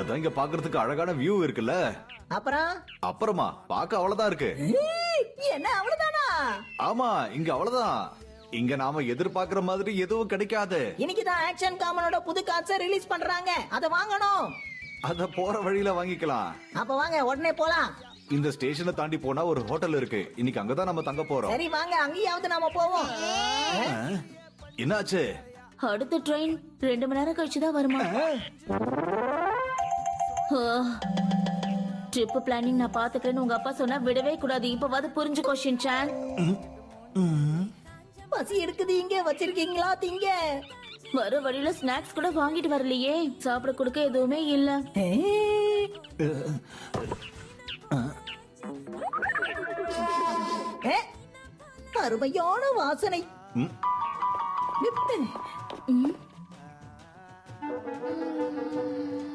அதான் இங்க பாக்குறதுக்கு அழகான வியூ இருக்குல்ல. அப்புறம் அப்புறமா பாக்க அவ்வளவுதான் இருக்கு. என்ன அவ்வளவுதானா? ஆமா, இங்க அவ்வளவுதான். இங்க நாம எதிர்பார்க்கிற மாதிரி எதுவும் கிடைக்காது. இன்னைக்குதான் ஆக்ஷன் காமனோட புது காட்சை ரிலீஸ் பண்றாங்க. அத வாங்கணும். அத போற வழியில வாங்கிக்கலாம். அப்ப வாங்க உடனே போலாம். இந்த ஸ்டேஷனை தாண்டி போனா ஒரு ஹோட்டல் இருக்கு. இன்னைக்கு அங்கதான் நம்ம தங்க போறோம். சரி வாங்க, அங்கேயாவது நாம போவோம். என்னாச்சு? அடுத்த ட்ரெயின் 2 மணி நேரம் கழிச்சுதான் வருமா? ட்ரிப் பிளானிங் நான் பாத்துக்கிறேன்னு உங்க அப்பா சொன்னா விடவே கூடாது. இப்பவாது புரிஞ்சுக்கோ ஷின்சான். பசி எடுக்குது, இங்க வச்சிருக்கீங்களா? திங்க. வர வழியில ஸ்நாக்ஸ் கூட வாங்கிட்டு வரலையே. சாப்பிட கொடுக்க எதுவுமே இல்ல. அருமையான வாசனை.